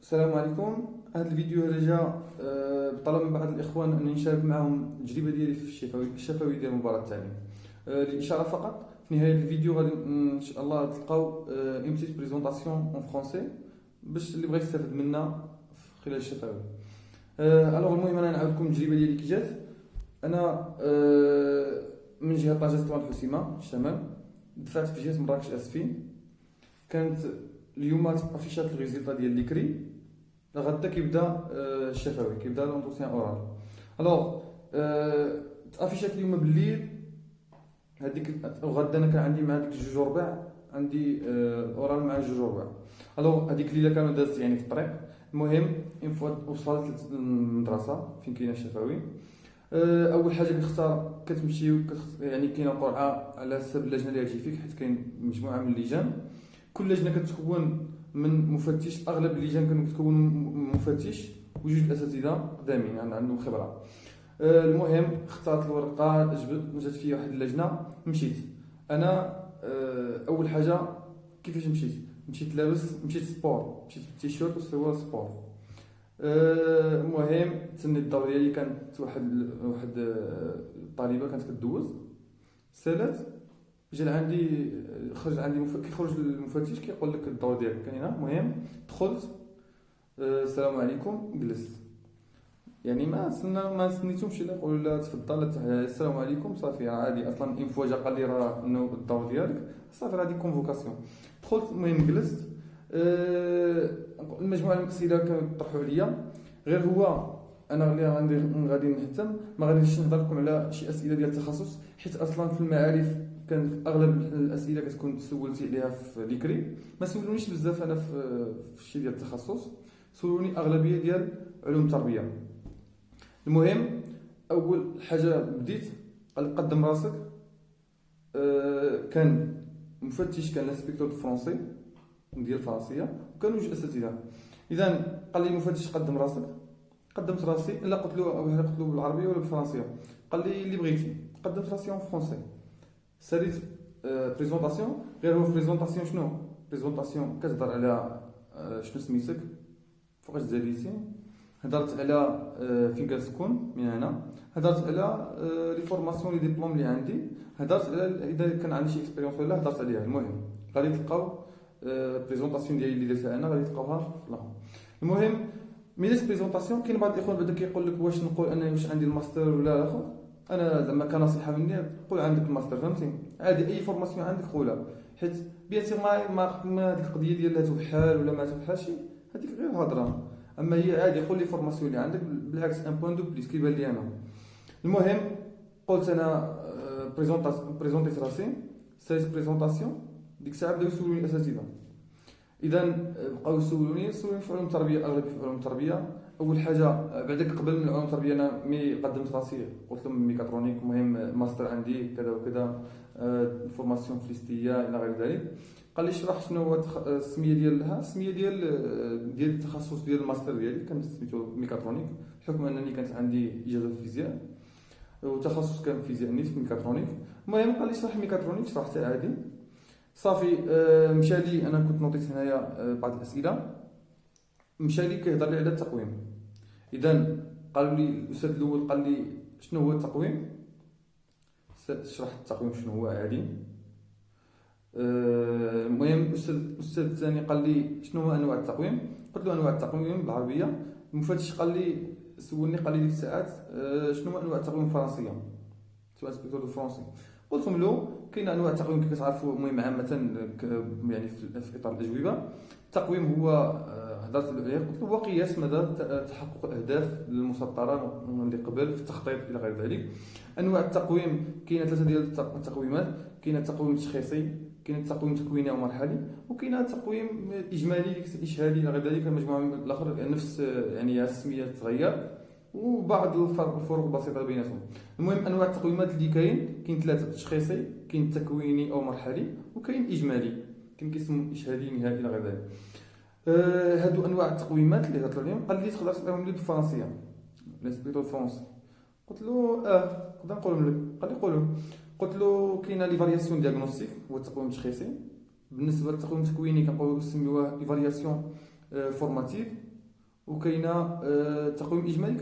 السلام عليكم. هذا الفيديو هذا جا بطلب من بعض الاخوان انني نشارك معهم التجربه ديالي في الشفوي ديال مباراه التعليم. الاشاره فقط في نهايه الفيديو غادي ان شاء الله تلقاو اون بيتيت بريزونطاسيون اون فرونسي باش اللي بغى يستافد منها خلال الشفوي. الوغ المهم انا نعاود لكم التجربه ديالي كي جات. انا من جهه طنجة طوال الحسيمه الشمال، دفعت في جهه مراكش اسفين. كانت اليوم افيشات الريزلتا ديال ليكري، غدا كيبدا الشفوي، كيبدا لونطروسيان اورال. الوغ تافيشات اليوم بالليل هذيك، وغدا انا كان عندي مع ديك جوج وربع عندي اورال مع جوج وربع. الوغ هذيك الليله كانوا دازت يعني في الطريق. المهم اون فوا وصلت للمدرسه فين كاينه الشفوي، اول حاجه كتختار كتمشيو يعني كاينه قرعه على حسب اللجنه اللي غتجي فيك، حيت كاين مجموعه من اللجان. كل لجنه كتكون من مفتش، اغلب اللجان كتكون مفتش وجوج الاساتذه قدامين يعني عندهم خبره. المهم اختارت الورقه، جات فيا واحد اللجنه، مشيت انا. اول حاجه كيفاش مشيت لابس، مشيت سبور، مشيت بالتيشيرت وسروال سبور. المهم تسنيت الدور ديالي. كانت واحد الطالبه كانت كدوز، سالات، جا عندي، خرج عندي كيخرج المفتش كيقول لك الدور ديالك كاين هنا. المهم دخلت، السلام عليكم، جلست. يعني ما سنيتهمش لا يقولوا لا تفضل السلام عليكم، صافي راه عادي. اصلا اون فوا جا قال لي راه انه الدور ديالك، صافي راه هذيك كونفوكاسيون. دخلت، المهم جلست. المجموعه من الاسئله كانوا يطرحوا عليا، غير هو انا اللي غادي نهتم، ما غاديش نهضر لكم على شي اسئله ديال التخصص، حيت اصلا في المعارف كان اغلب الاسئله كتكون سولتي عليها في ليكري. ما سولونيش بزاف انا في الشيء ديال التخصص، سولوني اغلبيه ديال علوم التربيه. المهم اول حاجه بديت قال لي قدم راسك. كان مفتش، كان الانسبيكتور فرونسي ديال الفرنسيه، وكانوا جوج اساتذه. اذا قال لي المفتش قدم راسك، قدمت راسي. لا قلت له بالعربيه ولا بالفرنسيه، قال لي اللي بغيتي. قدمت راسي اون فرونسي. ساليت بريزونطاسيون. غير هو بريزونطاسيون شنو؟ بريزونطاسيون كتهضر على شنو سميتك، فوقاش تزاديتي، هضرت على فين كتسكن من هنا، هضرت على لي فورماسيون لي ديبلوم اللي عندي، هضرت على اذا كان عندي شي اكسبيريونس ولا هضرت عليها. المهم غادي تلقاو بريزونطاسيون ديالي اللي درتها انا، غادي تلقاوها لا. المهم ميليس بريزونطاسيون، كاين بعض الاخوان بعدا كيقول لك واش نقول انا واش عندي الماستر ولا لا. انا زعما كنصيحه مني، قول عندك الماستر، فهمتي؟ عادي اي فورماسيون عندك قولها، حيت بيان سيغ ما هذيك القضيه ديال لا توحال ولا ما توحالش، هذيك غير هضره. اما هي عادي قول لي فورماسيون اللي عندك، بالعكس ان بوين دو بليس كيبان لي انا. المهم قلت انا بريزونطيت راسي، ساليت بريزونطاسيون. ديك الساعه بداو يسولوني الاساتذه. اذا بقاو يسولوني في علوم التربيه، اغلب في علوم التربيه. اول حاجه بعدك قبل من علوم التربيه انا مي قدمت راسي قلت لهم ميكاترونيك، المهم ماستر عندي كذا وكذا، فورماسيون فليستيه الى غير ذلك. قال لي اشرح شنو هو السميه ديالها. السميه ديال التخصص ديال الماستر ديالي كان سميتو ميكاترونيك، بحكم انني كانت عندي اجازه في الفيزياء وتخصص كان فيزياء نيت في ميكاترونيك. المهم قال لي اشرح ميكاترونيك، شرحت عادي صافي. مشى لي، انا كنت نوطيت هنايا بعض الاسئله، مشى لي كيهضر لي على التقويم. اذا قالوا لي الاستاذ الاول قال لي شنو هو التقويم، شرحت التقويم شنو هو عادي. المهم الاستاذ الثاني قال لي شنو هو انواع التقويم، قلت له انواع التقويم بالعربيه. المفتش قال لي سولني، قال لي ديك الساعات شنو هو انواع التقويم الفرنسيه، سواء سبيكتور فرونسي. قلت لهم كاين انواع التقويم كيف كتعرفوا. المهم عامه يعني في اطار الاجوبه، التقويم هو هضرت عليه، قلت له هو قياس مدى تحقق الاهداف المسطره من قبل في التخطيط الى غير ذلك. انواع التقويم كاينه ثلاثه ديال التقويمات، كاين التقويم التشخيصي، كاين التقويم التكويني او مرحلي، وكاين التقويم الاجمالي الاشهادي الى غير ذلك. المجموعه الاخر نفس يعني السميه تتغير وبعض الفروق البسيطه بيناتهم. المهم انواع التقويمات اللي كاين ثلاثه: تشخيصي، كاين تكويني او مرحلي، وكاين اجمالي، كاين كيسمو اشهادي نهائي الى غير ذلك. هادو انواع التقويمات اللي هضرت عليهم. قال لي تقدر تقراهم لي بالفرنسيه، لاسبيتو فرونسي. قلت له نقدر نقولهم لك. قال لي قولهم. قلت له كاينه لي فارياسيون دياغنوستيك، هو التقويم التشخيصي. بالنسبه للتقويم التكويني كنقولوا نسميوه لي فارياسيون فورماتيف. وكاينه تقويم اجمالي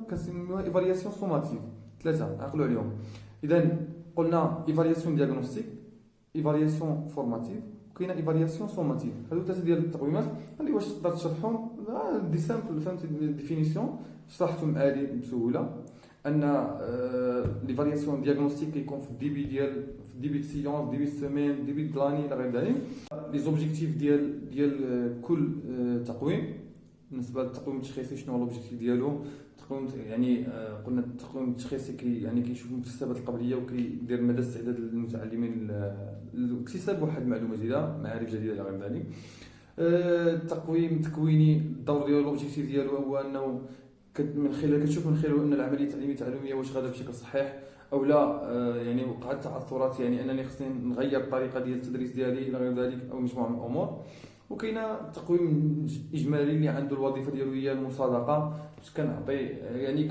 كنسميوها ايفالياسيون سوماتيك. ثلاثه عقلوا عليهم. اذا قلنا ايفالياسيون دياغنوستيك، ايفالياسيون فورماتيف، وكاينه ايفالياسيون سوماتيك. هادو ثلاثه ديال التقويمات اللي واش تقدر تشرحهم دي سامبل، فهمتي الديفينيسيون شرحتهم عادي بسهوله. ان ليفالياسيون دياغنوستيك كيكون في الديبي في الديبي سيونس، ديبي سيمين، ديبي دلاني الى غير ذلك. لي زوبجيكتيف ديال كل تقويم. بالنسبه للتقويم التشخيصي شنو هو لوبجيكتيف ديالو؟ التقويم يعني قلنا التقويم التشخيصي يعني كيشوف المكتسبات القبليه وكيدير مدى استعداد المتعلمين لاكتساب واحد المعلومه جديده، معارف جديده الى غير ذلك. التقويم التكويني الدور ديالو لوبجيكتيف ديالو هو انه كتشوف من خلاله ان العمليه التعليميه التعلميه واش غادا بشكل صحيح او لا. يعني وقعت تعثرات، يعني انني خصني نغير الطريقه ديال التدريس ديالي الى غير ذلك، او مجموعه من الامور. وكاينه تقويم اجمالي اللي عنده الوظيفه ديالو هي المصادقه، باش كنعطي يعني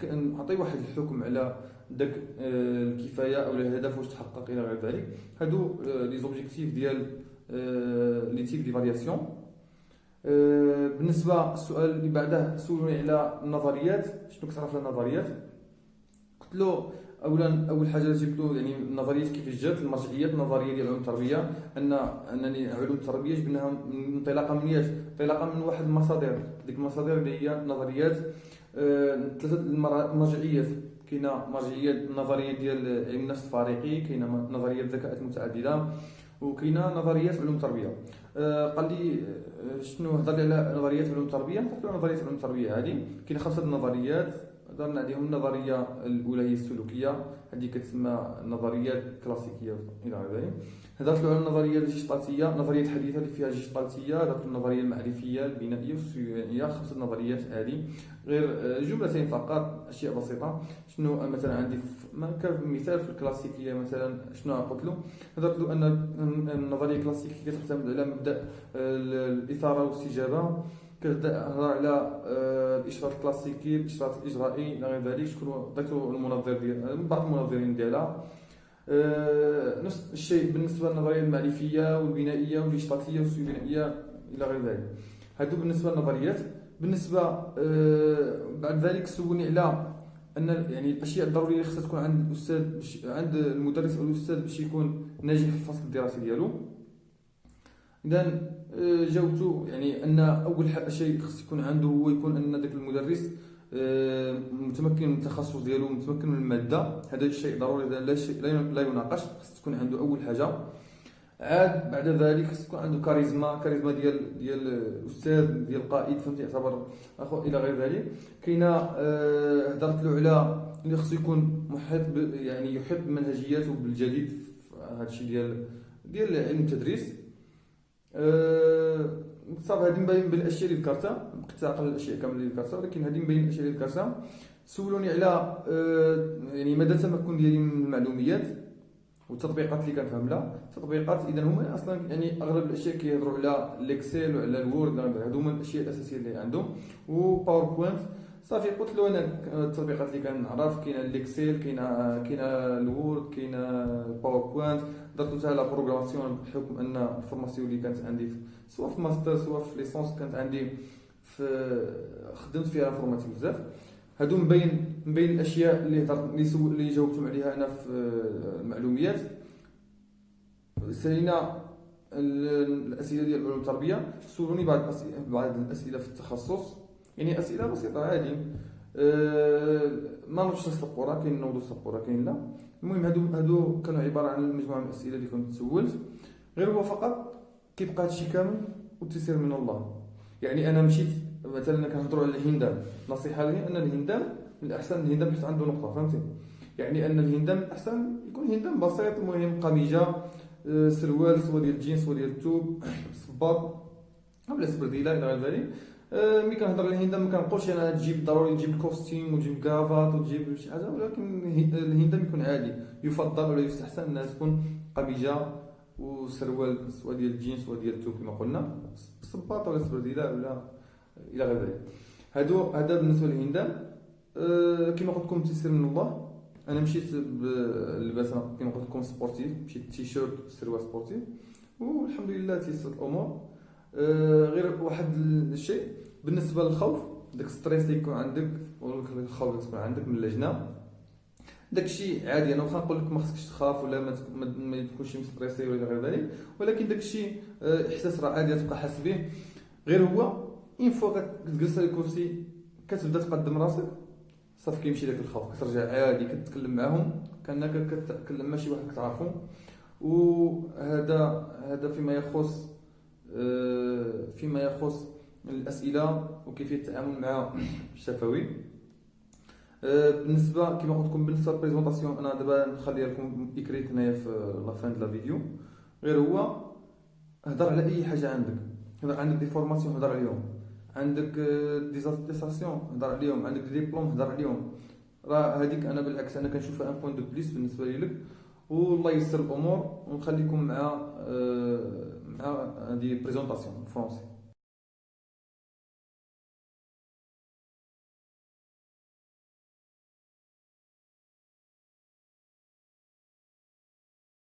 كنعطي واحد الحكم على داك الكفايه او الهدف واش تحقق الى غير ذلك. هادو لي زوبجيكتيف ديال لي تيب ديفالياسيون. بالنسبه للسؤال اللي بعده سولوني على النظريات، شنو كتعرف على النظريات؟ قلت له اولا اول حاجه جبت له يعني النظريات كيفاش جات، المرجعيات النظريه ديال علوم التربيه، انني علوم التربيه جبناها انطلاقا من ياش، انطلاقا من واحد المصادر، ديك المصادر اللي هي نظريات ثلاثه المرجعيات. كاينه مرجعيه النظريه ديال علم النفس الفارقي، كاينه نظريه الذكاءات المتعدده، وكاينه نظريات علوم التربيه. قال لي شنو هضر لي على نظريات علوم التربيه؟ قلت له نظريات علوم التربيه هذه كاين 5 نظريات هضرنا عليهم. النظريه الاولى هي السلوكيه، هذه كتسمى نظريات كلاسيكيه الى غير ذلك. هضرت له على النظريه الجيشطالتيه، النظريه الحديثه اللي فيها الجيشطالتيه، هضرت له النظريه المعرفيه البنائيه والسلوكيه. 5 نظريات هذه، غير جملتين فقط، اشياء بسيطه. شنو مثلا عندي كمثال في الكلاسيكيه مثلا شنو قلت له؟ هضرت له ان النظريه الكلاسيكيه كتعتمد على مبدا الاثاره والاستجابه، كتهضر على الاشراط الكلاسيكي، الاشراط الاجرائي الى غير ذلك. شكون عطيتو المنظر ديال بعض المنظرين ديالها. نفس الشيء بالنسبه للنظريه المعرفيه والبنائيه والجيشطالتيه والسيوبنائيه الى غير ذلك. هادو بالنسبه للنظريات. بالنسبه بعد ذلك سولني على ان يعني الاشياء الضروريه اللي خصها تكون عند الاستاذ، عند المدرس او الاستاذ باش يكون ناجح في الفصل الدراسي ديالو. اذا جاوبته يعني ان اول شيء خص يكون عنده هو يكون ان ذاك المدرس متمكن من التخصص ديالو، متمكن من الماده. هذا الشيء ضروري، لا شيء لا يناقش. خص تكون عنده اول حاجه. عاد بعد ذلك خص يكون عنده كاريزما ديال الاستاذ، ديال القائد، فهمتي، يعتبر اخو الى غير ذلك. كاينه هضرت له على اللي خصو يكون محيط يعني يحيط بمنهجياته بالجديد في هذا الشيء ديال علم التدريس. صافي هذه مبين بالاشياء اللي ذكرتها، بقيت عاقل الاشياء كامل اللي ذكرتها، ولكن هذه مبين الاشياء اللي ذكرتها. سولوني على يعني مدى التمكن ديالي من المعلوميات والتطبيقات اللي كنفهم لها. التطبيقات اذا هما اصلا يعني اغلب الاشياء كيهضروا على الاكسل وعلى الوورد، هادو هما الاشياء الاساسيه اللي عندهم، وباوربوينت. صافي قلت له انا التطبيقات اللي كنعرف كاينه الاكسل، كاينه الوورد، كاينه الباوربوينت. درت على بروغراماسيون بحكم ان الفورماسيون اللي كانت عندي سواء في ماستر سواء في ليسونس كانت عندي في خدمت فيها انفورماتيك بزاف. هادو مبين الاشياء اللي جاوبتهم عليها انا في المعلوميات. سالينا الاسئله ديال علوم التربيه، سولوني بعض الاسئله في التخصص، يعني اسئله بسيطه عادي. ما نوضش السبوره، كاين نوض السبوره كاين لا. المهم هادو كانوا عباره عن مجموعه من الاسئله اللي كنت تسولت، غير هو فقط كيبقى هادشي كامل والتيسير من الله. يعني انا مشيت مثلا كنهضروا على الهندام، نصيحه لي ان الهندام من الاحسن الهندام حيت عنده نقطه، فهمتي، يعني ان الهندام الاحسن يكون هندام بسيط. المهم قميجه، سروال سواء ديال الجينز سواء ديال التوب، صباط بلا سبرديله الى غير ذلك. ملي كنهضر على الهندام ما كنقولش انا تجيب ضروري تجيب الكوستيم وتجيب كافات وتجيب شي حاجه، ولكن الهندام يكون عادي. يفضل ولا يستحسن انها تكون قميجه وسروال سواء ديال الجينز سواء ديال التوب كما قلنا، صباط ولا سبرديله ولا الى غير ذلك. هذا بالنسبه للهندام. كما قلت لكم تيسير من الله. انا مشيت بلباس كما قلت لكم سبورتيف، مشيت تيشيرت سروال سبورتيف والحمد لله تيسرت الامور. غير واحد الشيء بالنسبه للخوف، داك ستريس اللي يكون عندك ولا الخوف اللي يكون عندك من اللجنه، داكشي عادي. انا واخا نقول لك ما خصكش تخاف ولا ما تكونش مستريسي ولا غير ذلك، ولكن داكشي احساس راه عادي تبقى حاس به. غير هو اين فوا كتجلس على الكرسي كتبدا تقدم راسك، صافي كيمشي داك الخوف، كترجع عادي كتكلم معاهم كانك كتكلم مع شي واحد كتعرفو. وهذا فيما يخص الاسئله وكيفيه التعامل مع الشفوي. بالنسبه كما قلت لكم بالنسبه للبريزونطاسيون، انا دابا نخليها لكم اكريت هنايا في لا فان دو لا فيديو. غير هو هضر على اي حاجه عندك، هضر عندك دي فورماسيون هضر عليهم، عندك دي زاتيستاسيون هضر عليهم، عندك دي ديبلوم هضر عليهم. راه هذيك انا بالعكس انا كنشوفها ان بوين دو بليس بالنسبه لي لك. والله يسر الامور ونخليكم مع هذه بريزونطاسيون فرونسي.